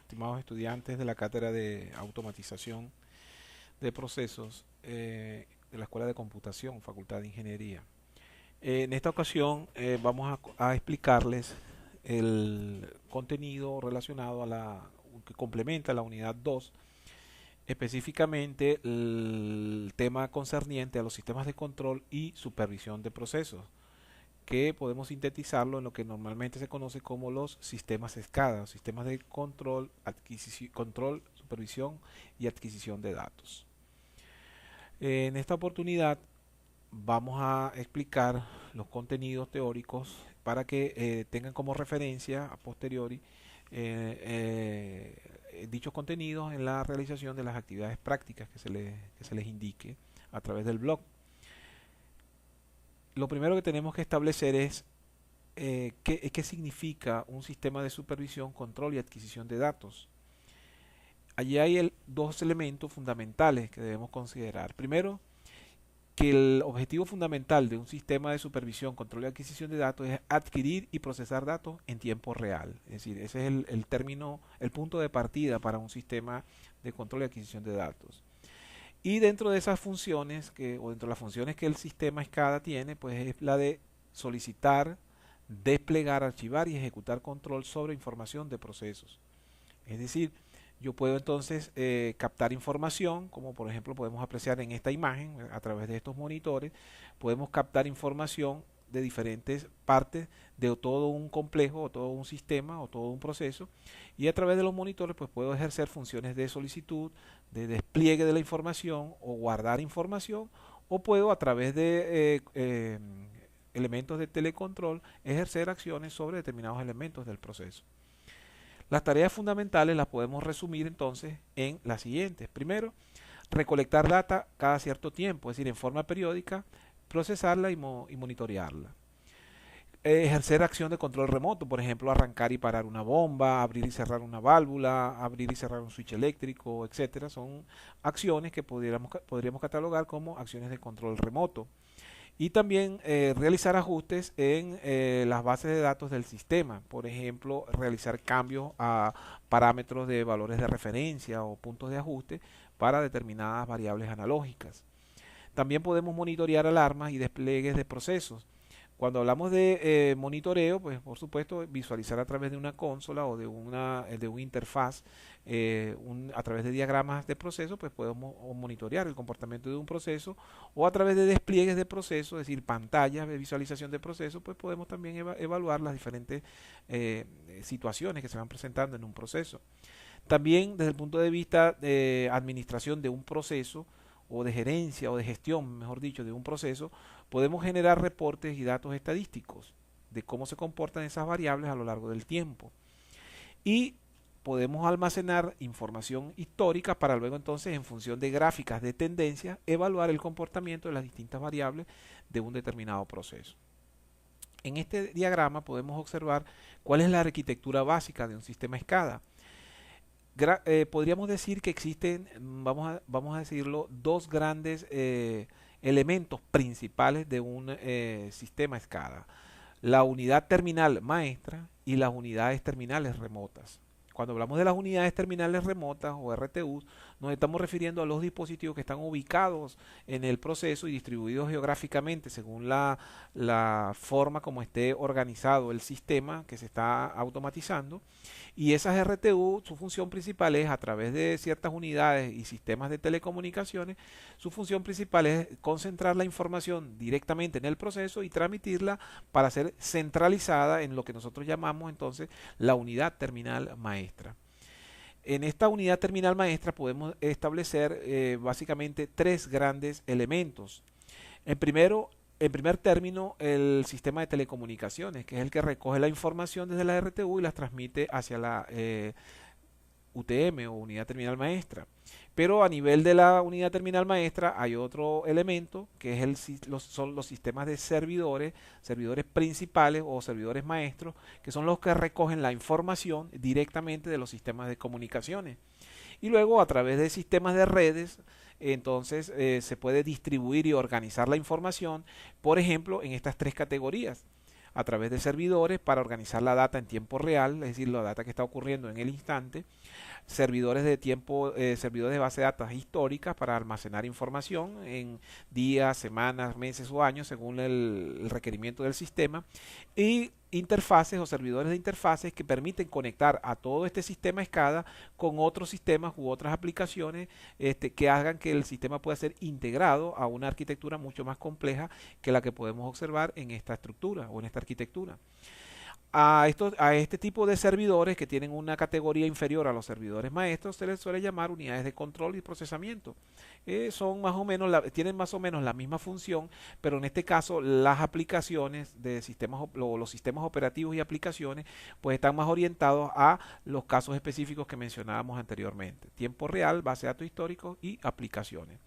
Estimados estudiantes de la cátedra de automatización de procesos de la Escuela de Computación, Facultad de Ingeniería. En esta ocasión vamos a explicarles el contenido relacionado que complementa la unidad 2, específicamente el tema concerniente a los sistemas de control y supervisión de procesos, que podemos sintetizarlo en lo que normalmente se conoce como los sistemas SCADA, sistemas de control, supervisión y adquisición de datos. En esta oportunidad vamos a explicar los contenidos teóricos para que tengan como referencia a posteriori dichos contenidos en la realización de las actividades prácticas que se les indique a través del blog. Lo primero que tenemos que establecer es qué significa un sistema de supervisión, control y adquisición de datos. Allí hay dos elementos fundamentales que debemos considerar. Primero, que el objetivo fundamental de un sistema de supervisión, control y adquisición de datos es adquirir y procesar datos en tiempo real. Es decir, ese es el término, el punto de partida para un sistema de control y adquisición de datos. Y dentro de esas funciones, o dentro de las funciones que el sistema SCADA tiene, pues es la de solicitar, desplegar, archivar y ejecutar control sobre información de procesos. Es decir, yo puedo entonces captar información, como por ejemplo podemos apreciar en esta imagen, a través de estos monitores, podemos captar información de diferentes partes de todo un complejo o todo un sistema o todo un proceso, y a través de los monitores pues puedo ejercer funciones de solicitud, de despliegue de la información o guardar información, o puedo a través de elementos de telecontrol ejercer acciones sobre determinados elementos del proceso. Las tareas fundamentales las podemos resumir entonces en las siguientes. Primero, recolectar data cada cierto tiempo, es decir, en forma periódica, procesarla y monitorearla. Ejercer acción de control remoto, por ejemplo, arrancar y parar una bomba, abrir y cerrar una válvula, abrir y cerrar un switch eléctrico, etcétera. Son acciones que podríamos catalogar como acciones de control remoto. Y también realizar ajustes en las bases de datos del sistema. Por ejemplo, realizar cambios a parámetros de valores de referencia o puntos de ajuste para determinadas variables analógicas. También podemos monitorear alarmas y despliegues de procesos. Cuando hablamos de monitoreo, pues por supuesto visualizar a través de una consola o de un interfaz, a través de diagramas de proceso, pues podemos monitorear el comportamiento de un proceso, o a través de despliegues de proceso, es decir, pantallas de visualización de proceso, pues podemos también evaluar las diferentes situaciones que se van presentando en un proceso. También desde el punto de vista de administración de un proceso, o de gerencia o de gestión, mejor dicho, de un proceso, podemos generar reportes y datos estadísticos de cómo se comportan esas variables a lo largo del tiempo. Y podemos almacenar información histórica para luego entonces, en función de gráficas de tendencia, evaluar el comportamiento de las distintas variables de un determinado proceso. En este diagrama podemos observar cuál es la arquitectura básica de un sistema SCADA. Podríamos decir que existen, vamos a decirlo, dos grandes elementos principales de un sistema SCADA: la unidad terminal maestra y las unidades terminales remotas. Cuando hablamos de las unidades terminales remotas o RTUs, nos estamos refiriendo a los dispositivos que están ubicados en el proceso y distribuidos geográficamente según la forma como esté organizado el sistema que se está automatizando. Y esas RTU, su función principal es, a través de ciertas unidades y sistemas de telecomunicaciones, su función principal es concentrar la información directamente en el proceso y transmitirla para ser centralizada en lo que nosotros llamamos entonces la unidad terminal maestra. En esta unidad terminal maestra podemos establecer básicamente tres grandes elementos. En primer término, el sistema de telecomunicaciones, que es el que recoge la información desde la RTU y las transmite hacia la UTM o unidad terminal maestra. Pero a nivel de la unidad terminal maestra hay otro elemento que es son los sistemas de servidores principales o servidores maestros, que son los que recogen la información directamente de los sistemas de comunicaciones. Y luego, a través de sistemas de redes, entonces se puede distribuir y organizar la información, por ejemplo, en estas tres categorías. a través de servidores para organizar la data en tiempo real, es decir, la data que está ocurriendo en el instante, servidores de tiempo, servidores de base de datos históricas para almacenar información en días, semanas, meses o años según el requerimiento del sistema, y interfaces o servidores de interfaces que permiten conectar a todo este sistema SCADA con otros sistemas u otras aplicaciones que hagan que el sistema pueda ser integrado a una arquitectura mucho más compleja que la que podemos observar en esta estructura o en esta arquitectura. A este tipo de servidores que tienen una categoría inferior a los servidores maestros se les suele llamar unidades de control y procesamiento. Son más o menos tienen más o menos la misma función, pero en este caso las aplicaciones de sistemas o los sistemas operativos y aplicaciones pues están más orientados a los casos específicos que mencionábamos anteriormente: tiempo real, base de datos históricos y aplicaciones.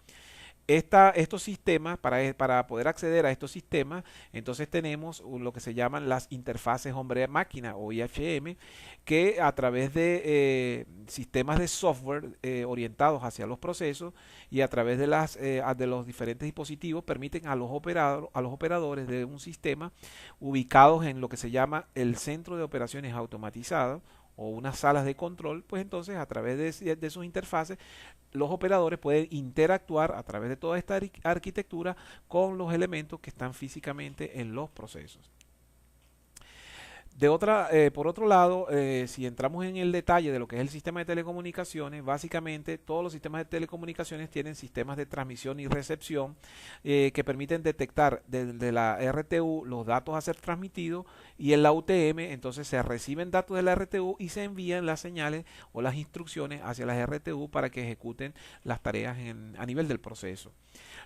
Estos sistemas, para poder acceder a estos sistemas, entonces tenemos lo que se llaman las interfaces hombre-máquina o IHM, que a través de sistemas de software orientados hacia los procesos y a través de los diferentes dispositivos permiten a los operadores de un sistema ubicados en lo que se llama el centro de operaciones automatizado o unas salas de control, pues entonces a través de sus interfaces los operadores pueden interactuar a través de toda esta arquitectura con los elementos que están físicamente en los procesos. Por otro lado, si entramos en el detalle de lo que es el sistema de telecomunicaciones, básicamente todos los sistemas de telecomunicaciones tienen sistemas de transmisión y recepción que permiten detectar desde la RTU los datos a ser transmitidos, y en la UTM entonces se reciben datos de la RTU y se envían las señales o las instrucciones hacia las RTU para que ejecuten las tareas a nivel del proceso.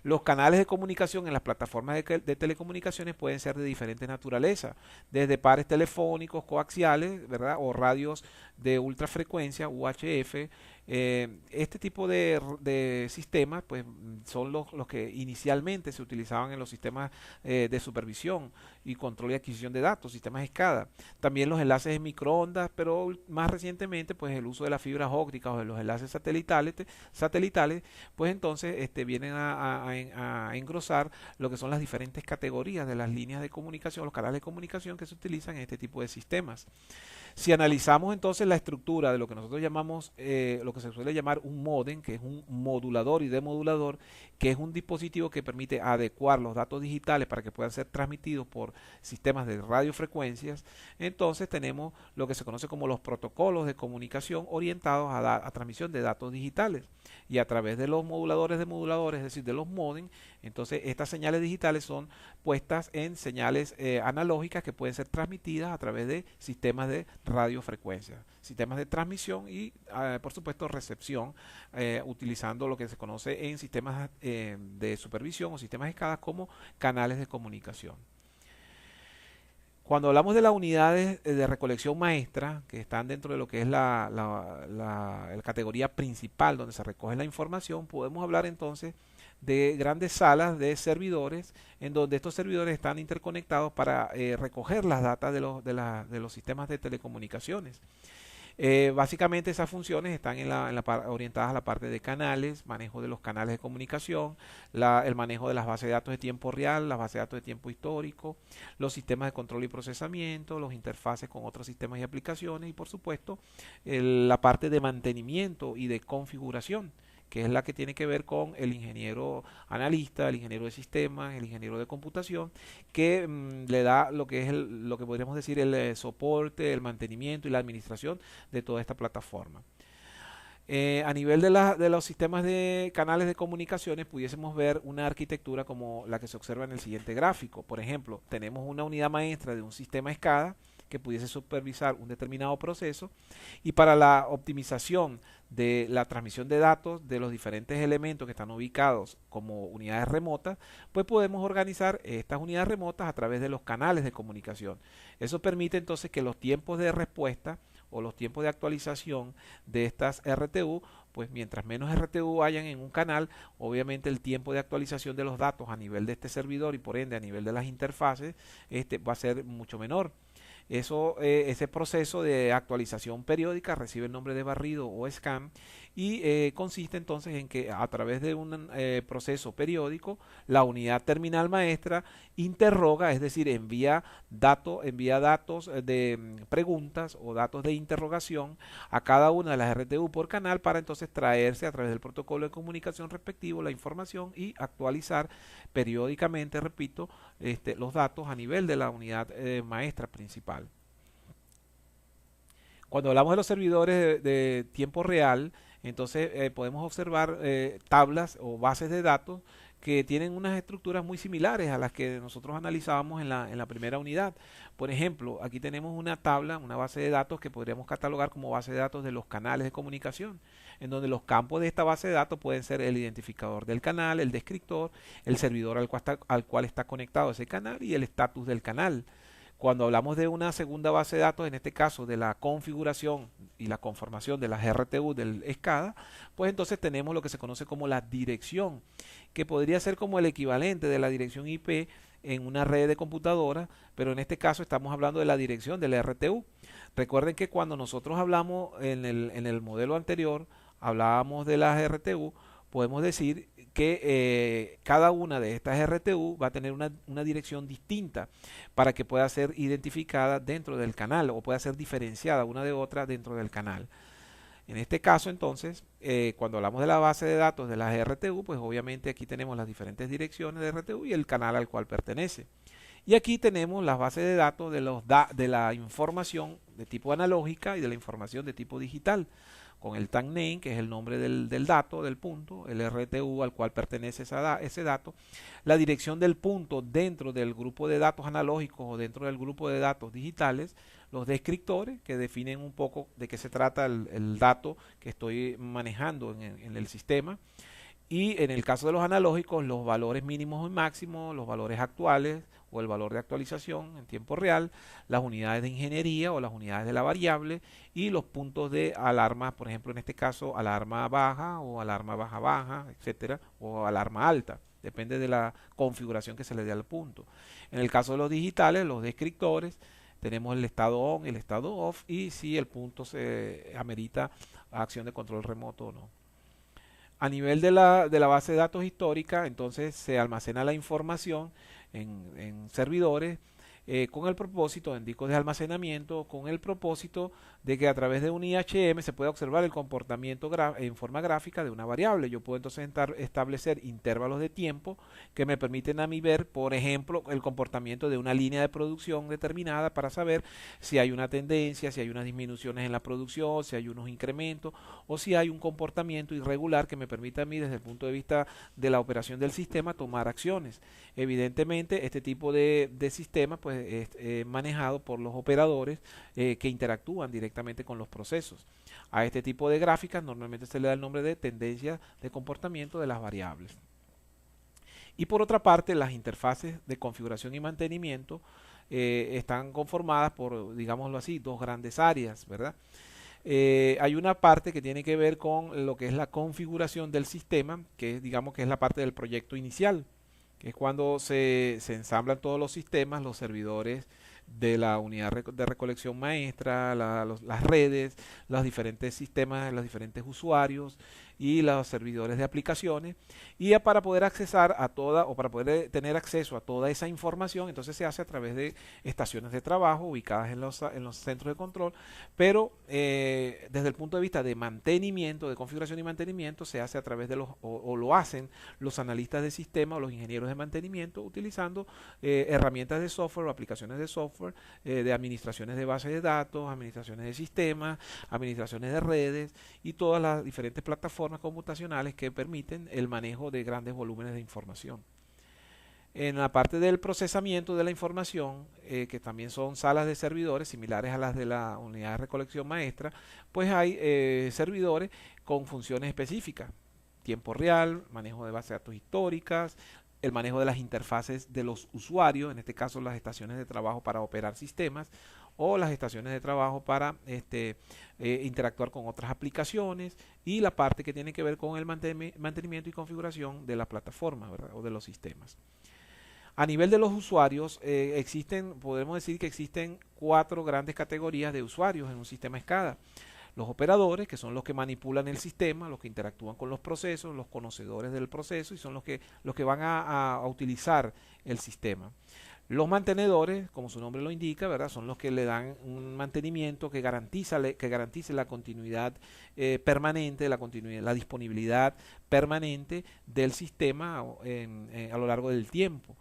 Los canales de comunicación en las plataformas de telecomunicaciones pueden ser de diferente naturaleza, desde pares telefónicos coaxiales, ¿verdad?, o radios de ultrafrecuencia, UHF. Este tipo de sistemas pues, son los que inicialmente se utilizaban en los sistemas de supervisión y control y adquisición de datos, sistemas SCADA. También los enlaces de microondas, pero más recientemente pues el uso de las fibras ópticas o de los enlaces satelitales pues entonces vienen a engrosar lo que son las diferentes categorías de las líneas de comunicación, los canales de comunicación que se utilizan en este tipo de sistemas. Si analizamos entonces la estructura de lo que nosotros llamamos, lo que se suele llamar un módem, que es un modulador y demodulador, que es un dispositivo que permite adecuar los datos digitales para que puedan ser transmitidos por sistemas de radiofrecuencias, entonces tenemos lo que se conoce como los protocolos de comunicación orientados a transmisión de datos digitales. Y a través de los moduladores de moduladores, es decir, de los módems, entonces estas señales digitales son puestas en señales analógicas que pueden ser transmitidas a través de sistemas de radiofrecuencia, sistemas de transmisión y por supuesto recepción, utilizando lo que se conoce en sistemas de supervisión o sistemas SCADA como canales de comunicación. Cuando hablamos de las unidades de recolección maestra, que están dentro de lo que es la categoría principal donde se recoge la información, podemos hablar entonces de grandes salas de servidores en donde estos servidores están interconectados para recoger las datas de los sistemas de telecomunicaciones. Básicamente esas funciones están orientadas a la parte de canales, manejo de los canales de comunicación, el manejo de las bases de datos de tiempo real, las bases de datos de tiempo histórico, los sistemas de control y procesamiento, los interfaces con otros sistemas y aplicaciones y por supuesto la parte de mantenimiento y de configuración, que es la que tiene que ver con el ingeniero analista, el ingeniero de sistemas, el ingeniero de computación, que le da lo que es lo que podríamos decir el soporte, el mantenimiento y la administración de toda esta plataforma. A nivel de los sistemas de canales de comunicaciones pudiésemos ver una arquitectura como la que se observa en el siguiente gráfico. Por ejemplo, tenemos una unidad maestra de un sistema SCADA que pudiese supervisar un determinado proceso, y para la optimización de la transmisión de datos de los diferentes elementos que están ubicados como unidades remotas, pues podemos organizar estas unidades remotas a través de los canales de comunicación. Eso permite entonces que los tiempos de respuesta o los tiempos de actualización de estas RTU, pues mientras menos RTU hayan en un canal, obviamente el tiempo de actualización de los datos a nivel de este servidor y por ende a nivel de las interfaces va a ser mucho menor. Ese proceso de actualización periódica recibe el nombre de barrido o scan y consiste entonces en que a través de un proceso periódico la unidad terminal maestra interroga, es decir, envía datos de preguntas o datos de interrogación a cada una de las RTU por canal para entonces traerse a través del protocolo de comunicación respectivo la información y actualizar periódicamente, repito, los datos a nivel de la unidad maestra principal. Cuando hablamos de los servidores de tiempo real, entonces podemos observar tablas o bases de datos que tienen unas estructuras muy similares a las que nosotros analizábamos en la primera unidad. Por ejemplo, aquí tenemos una tabla, una base de datos que podríamos catalogar como base de datos de los canales de comunicación, en donde los campos de esta base de datos pueden ser el identificador del canal, el descriptor, el servidor al cual está conectado ese canal y el estatus del canal. Cuando hablamos de una segunda base de datos, en este caso de la configuración y la conformación de las RTU del SCADA, pues entonces tenemos lo que se conoce como la dirección, que podría ser como el equivalente de la dirección IP en una red de computadoras, pero en este caso estamos hablando de la dirección del RTU. Recuerden que cuando nosotros hablamos en el modelo anterior, hablábamos de las RTU, podemos decir que cada una de estas RTU va a tener una dirección distinta para que pueda ser identificada dentro del canal o pueda ser diferenciada una de otra dentro del canal. En este caso, entonces, cuando hablamos de la base de datos de las RTU, pues obviamente aquí tenemos las diferentes direcciones de RTU y el canal al cual pertenece. Y aquí tenemos las bases de datos de la información de tipo analógica y de la información de tipo digital, con el tag name, que es el nombre del dato, del punto, el RTU al cual pertenece ese dato, la dirección del punto dentro del grupo de datos analógicos o dentro del grupo de datos digitales, los descriptores que definen un poco de qué se trata el dato que estoy manejando en el sistema, y en el caso de los analógicos, los valores mínimos y máximos, los valores actuales o el valor de actualización en tiempo real, las unidades de ingeniería o las unidades de la variable y los puntos de alarma, por ejemplo, en este caso, alarma baja o alarma baja baja, etcétera, o alarma alta. Depende de la configuración que se le dé al punto. En el caso de los digitales, los descriptores, tenemos el estado on, el estado off y si el punto se amerita acción de control remoto o no. A nivel de la base de datos histórica, entonces se almacena la información en servidores con el propósito, en discos de almacenamiento, con el propósito de que a través de un IHM se pueda observar el comportamiento en forma gráfica de una variable. Yo puedo entonces establecer intervalos de tiempo que me permiten a mí ver, por ejemplo, el comportamiento de una línea de producción determinada para saber si hay una tendencia, si hay unas disminuciones en la producción, si hay unos incrementos o si hay un comportamiento irregular que me permita a mí desde el punto de vista de la operación del sistema tomar acciones. Evidentemente este tipo de sistema pues es manejado por los operadores que interactúan directamente con los procesos. A este tipo de gráficas normalmente se le da el nombre de tendencia de comportamiento de las variables. Y por otra parte, las interfaces de configuración y mantenimiento están conformadas por, digámoslo así, dos grandes áreas, ¿verdad? Hay una parte que tiene que ver con lo que es la configuración del sistema, que digamos que es la parte del proyecto inicial, que es cuando se ensamblan todos los sistemas, los servidores de la unidad de recolección maestra, las redes, los diferentes sistemas, los diferentes usuarios y los servidores de aplicaciones, y ya para poder accesar a toda o para poder tener acceso a toda esa información, entonces se hace a través de estaciones de trabajo ubicadas en los centros de control, pero desde el punto de vista de mantenimiento, de configuración y mantenimiento, se hace a través de o lo hacen los analistas de sistema o los ingenieros de mantenimiento utilizando herramientas de software o aplicaciones de software, de administraciones de bases de datos, administraciones de sistemas, administraciones de redes y todas las diferentes plataformas computacionales que permiten el manejo de grandes volúmenes de información. En la parte del procesamiento de la información, que también son salas de servidores similares a las de la unidad de recolección maestra, pues hay servidores con funciones específicas: tiempo real, manejo de bases de datos históricas, el manejo de las interfaces de los usuarios, en este caso las estaciones de trabajo para operar sistemas, o las estaciones de trabajo para interactuar con otras aplicaciones, y la parte que tiene que ver con el mantenimiento y configuración de la plataforma, ¿verdad? O de los sistemas. A nivel de los usuarios, podemos decir que existen cuatro grandes categorías de usuarios en un sistema SCADA. Los operadores, que son los que manipulan el sistema, los que interactúan con los procesos, los conocedores del proceso y son los que van a utilizar el sistema. Los mantenedores, como su nombre lo indica, ¿verdad? Son los que le dan un mantenimiento que garantice la continuidad permanente, la disponibilidad permanente del sistema a lo largo del tiempo.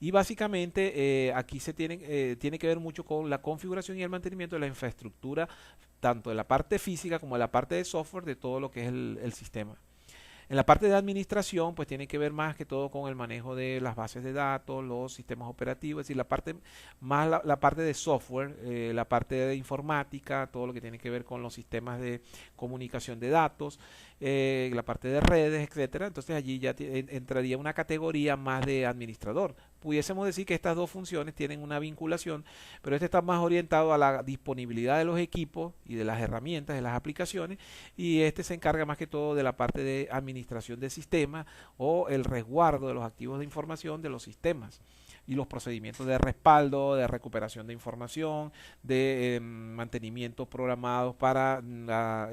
Y básicamente aquí tiene que ver mucho con la configuración y el mantenimiento de la infraestructura, tanto de la parte física como de la parte de software de todo lo que es el sistema. En la parte de administración, pues tiene que ver más que todo con el manejo de las bases de datos, los sistemas operativos, es decir, la parte de software, la parte de informática, todo lo que tiene que ver con los sistemas de comunicación de datos, la parte de redes, etcétera. Entonces allí ya entraría una categoría más de administrador. Pudiésemos decir que estas dos funciones tienen una vinculación, pero este está más orientado a la disponibilidad de los equipos y de las herramientas, de las aplicaciones, y este se encarga más que todo de la parte de administración de sistemas o el resguardo de los activos de información de los sistemas y los procedimientos de respaldo, de recuperación de información, de mantenimiento programados para la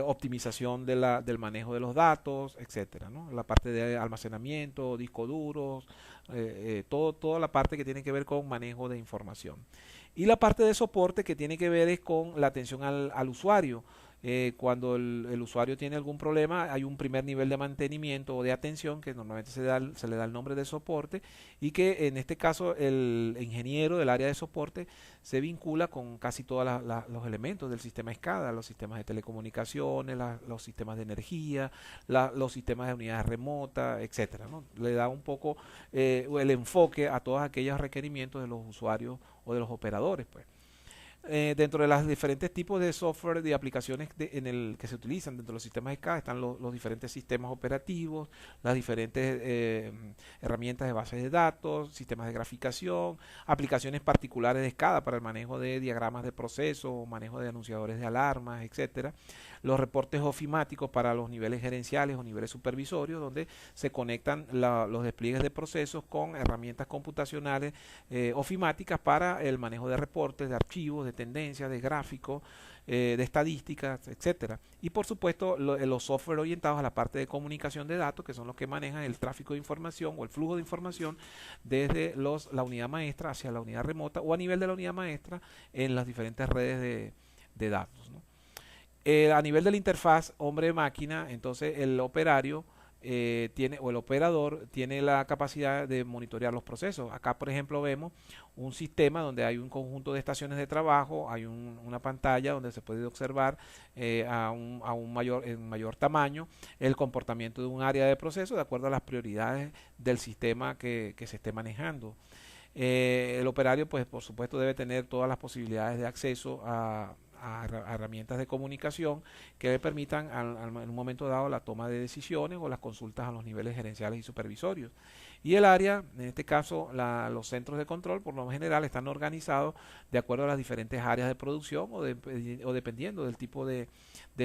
optimización del manejo de los datos, etcétera, ¿no? La parte de almacenamiento, discos duros, toda la parte que tiene que ver con manejo de información. Y la parte de soporte que tiene que ver es con la atención al usuario. Cuando el usuario tiene algún problema, hay un primer nivel de mantenimiento o de atención que normalmente se le da el nombre de soporte, y que en este caso el ingeniero del área de soporte se vincula con casi todos los elementos del sistema SCADA, los sistemas de telecomunicaciones, los sistemas de energía, los sistemas de unidades remotas, etcétera, ¿no? Le da un poco el enfoque a todos aquellos requerimientos de los usuarios o de los operadores, pues. Dentro de los diferentes tipos de software de aplicaciones que se utilizan dentro de los sistemas SCADA están los diferentes sistemas operativos, las diferentes herramientas de bases de datos, sistemas de graficación, aplicaciones particulares de SCADA para el manejo de diagramas de proceso, manejo de anunciadores de alarmas, etcétera. Los reportes ofimáticos para los niveles gerenciales o niveles supervisorios, donde se conectan los despliegues de procesos con herramientas computacionales ofimáticas para el manejo de reportes, de archivos, de tendencias, de gráficos, de estadísticas, etcétera. Y por supuesto los software orientados a la parte de comunicación de datos, que son los que manejan el tráfico de información o el flujo de información desde la unidad maestra hacia la unidad remota o a nivel de la unidad maestra en las diferentes redes de datos, ¿no? A nivel de la interfaz hombre-máquina, entonces el operario el operador tiene la capacidad de monitorear los procesos. Acá, por ejemplo, vemos un sistema donde hay un conjunto de estaciones de trabajo, hay una pantalla donde se puede observar en mayor tamaño el comportamiento de un área de proceso de acuerdo a las prioridades del sistema que se esté manejando. El operario, pues, por supuesto, debe tener todas las posibilidades de acceso a herramientas de comunicación que le permitan en un momento dado la toma de decisiones o las consultas a los niveles gerenciales y supervisorios. Y el área, en este caso los centros de control, por lo general están organizados de acuerdo a las diferentes áreas de producción o dependiendo del tipo de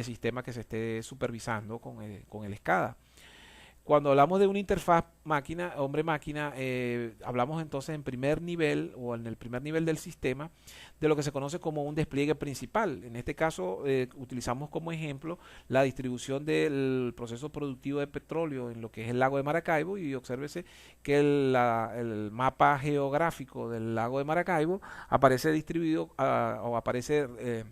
sistema que se esté supervisando con el SCADA. Cuando hablamos de una interfaz hombre-máquina, hablamos entonces en primer nivel o en el primer nivel del sistema de lo que se conoce como un despliegue principal. En este caso utilizamos como ejemplo la distribución del proceso productivo de petróleo en lo que es el lago de Maracaibo, y obsérvese que el mapa geográfico del lago de Maracaibo aparece distribuido o aparece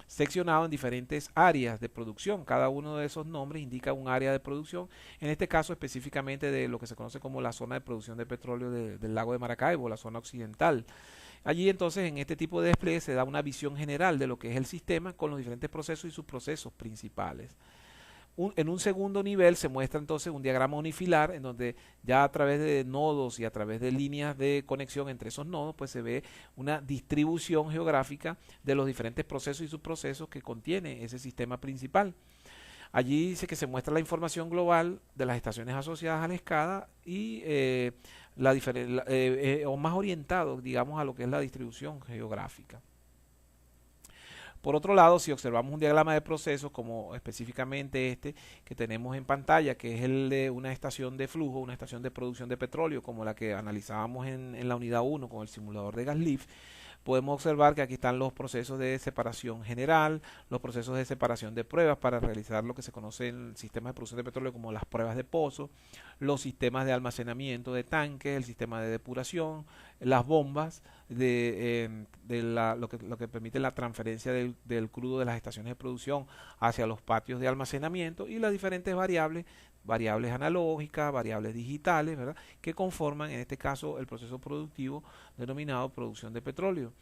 seccionado en diferentes áreas de producción. Cada uno de esos nombres indica un área de producción, en este caso específicamente de lo que se conoce como la zona de producción de petróleo del lago de Maracaibo, la zona occidental. Allí entonces en este tipo de despliegue se da una visión general de lo que es el sistema con los diferentes procesos y sus procesos principales. En un segundo nivel se muestra entonces un diagrama unifilar en donde ya a través de nodos y a través de líneas de conexión entre esos nodos, pues se ve una distribución geográfica de los diferentes procesos y subprocesos que contiene ese sistema principal. Allí dice que se muestra la información global de las estaciones asociadas a la SCADA y o más orientado, digamos, a lo que es la distribución geográfica. Por otro lado, si observamos un diagrama de procesos, como específicamente este que tenemos en pantalla, que es el de una estación de flujo, una estación de producción de petróleo, como la que analizábamos en la unidad 1 con el simulador de GasLift, podemos observar que aquí están los procesos de separación general, los procesos de separación de pruebas para realizar lo que se conoce en el sistema de producción de petróleo como las pruebas de pozo, los sistemas de almacenamiento de tanques, el sistema de depuración, las bombas, lo que permite la transferencia del crudo de las estaciones de producción hacia los patios de almacenamiento y las diferentes variables analógicas, variables digitales, ¿verdad?, que conforman en este caso el proceso productivo denominado producción de petróleo.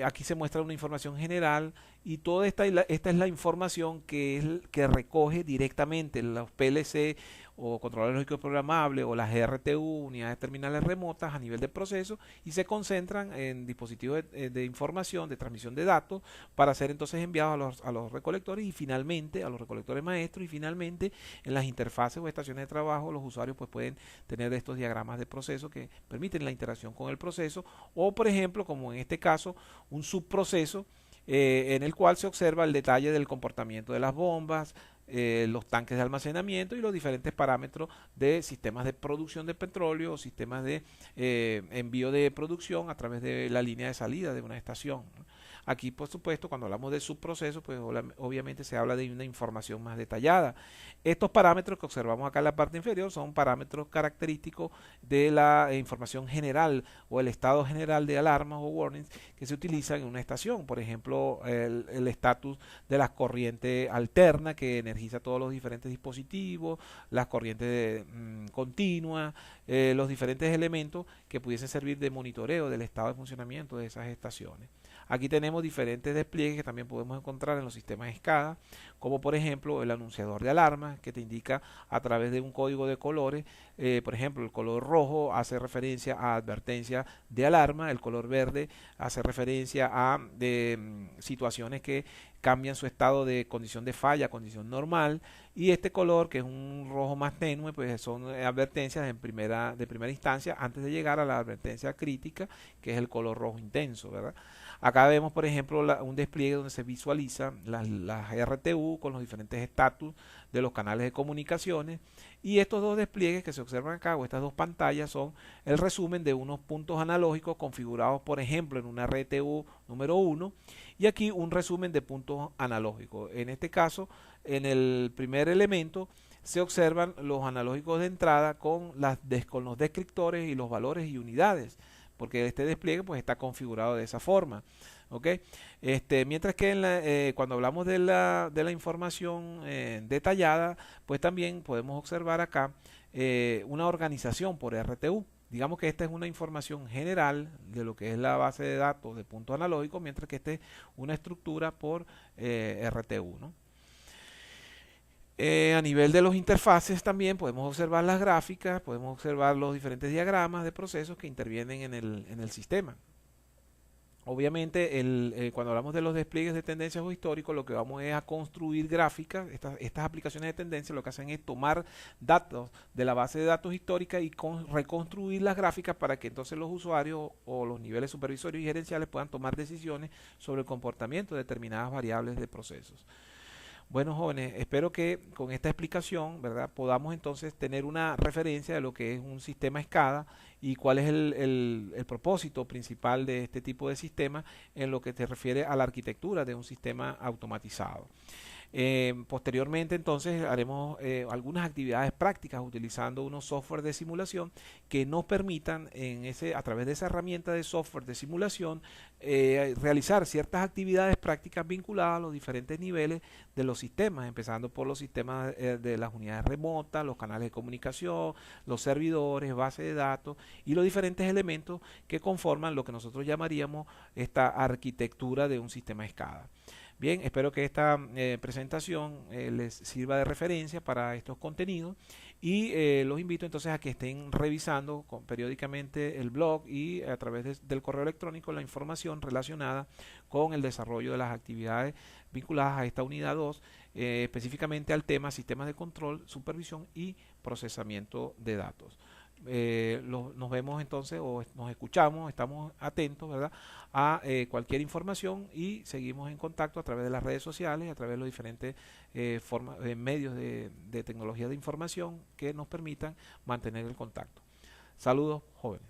Aquí se muestra una información general y toda esta es la información que recoge directamente los PLC o controladores lógicos programables o las RTU, unidades terminales remotas a nivel de proceso, y se concentran en dispositivos de información, de transmisión de datos, para ser entonces enviados a los recolectores y finalmente a los recolectores maestros, y finalmente en las interfaces o estaciones de trabajo los usuarios pues pueden tener estos diagramas de proceso que permiten la interacción con el proceso, o por ejemplo como en este caso un subproceso en el cual se observa el detalle del comportamiento de las bombas, los tanques de almacenamiento y los diferentes parámetros de sistemas de producción de petróleo o sistemas de envío de producción a través de la línea de salida de una estación. Aquí, por supuesto, cuando hablamos de subprocesos, pues obviamente se habla de una información más detallada. Estos parámetros que observamos acá en la parte inferior son parámetros característicos de la información general o el estado general de alarmas o warnings que se utilizan en una estación. Por ejemplo, el estatus de las corrientes alternas que energiza todos los diferentes dispositivos, las corrientes continuas, los diferentes elementos que pudiesen servir de monitoreo del estado de funcionamiento de esas estaciones. Aquí tenemos diferentes despliegues que también podemos encontrar en los sistemas SCADA, como por ejemplo el anunciador de alarmas que te indica a través de un código de colores. Por ejemplo, el color rojo hace referencia a advertencia de alarma, el color verde hace referencia a situaciones que cambian su estado de condición de falla a condición normal, y este color, que es un rojo más tenue, pues son advertencias de primera instancia antes de llegar a la advertencia crítica, que es el color rojo intenso, ¿verdad? Acá vemos, por ejemplo, un despliegue donde se visualiza las RTU con los diferentes estatus de los canales de comunicaciones, y estos dos despliegues que se observan acá, o estas dos pantallas, son el resumen de unos puntos analógicos configurados, por ejemplo, en una RTU número 1, y aquí un resumen de puntos analógicos. En este caso, en el primer elemento se observan los analógicos de entrada con los descriptores y los valores y unidades, porque este despliegue pues está configurado de esa forma. ¿Okay? Mientras que cuando hablamos de la información detallada, pues también podemos observar acá una organización por RTU. Digamos que esta es una información general de lo que es la base de datos de puntos analógicos, mientras que esta es una estructura por RTU, ¿no? A nivel de los interfaces también podemos observar las gráficas, podemos observar los diferentes diagramas de procesos que intervienen en el sistema. Obviamente, cuando hablamos de los despliegues de tendencias o históricos, lo que vamos es a construir gráficas. Estas aplicaciones de tendencia lo que hacen es tomar datos de la base de datos histórica y reconstruir las gráficas para que entonces los usuarios o los niveles supervisorios y gerenciales puedan tomar decisiones sobre el comportamiento de determinadas variables de procesos. Bueno, jóvenes, espero que con esta explicación, ¿verdad?, podamos entonces tener una referencia de lo que es un sistema SCADA y cuál es el propósito principal de este tipo de sistema en lo que se refiere a la arquitectura de un sistema automatizado. Posteriormente entonces haremos algunas actividades prácticas utilizando unos software de simulación que nos permitan a través de esa herramienta de software de simulación realizar ciertas actividades prácticas vinculadas a los diferentes niveles de los sistemas, empezando por los sistemas de las unidades remotas, los canales de comunicación, los servidores, bases de datos y los diferentes elementos que conforman lo que nosotros llamaríamos esta arquitectura de un sistema SCADA. Bien, espero que esta presentación les sirva de referencia para estos contenidos y los invito entonces a que estén revisando periódicamente el blog y a través del correo electrónico la información relacionada con el desarrollo de las actividades vinculadas a esta unidad 2, específicamente al tema sistemas de control, supervisión y procesamiento de datos. nos vemos entonces o nos escuchamos, estamos atentos, ¿verdad? A cualquier información y seguimos en contacto a través de las redes sociales, a través de los diferentes medios de tecnología de información que nos permitan mantener el contacto. Saludos, jóvenes.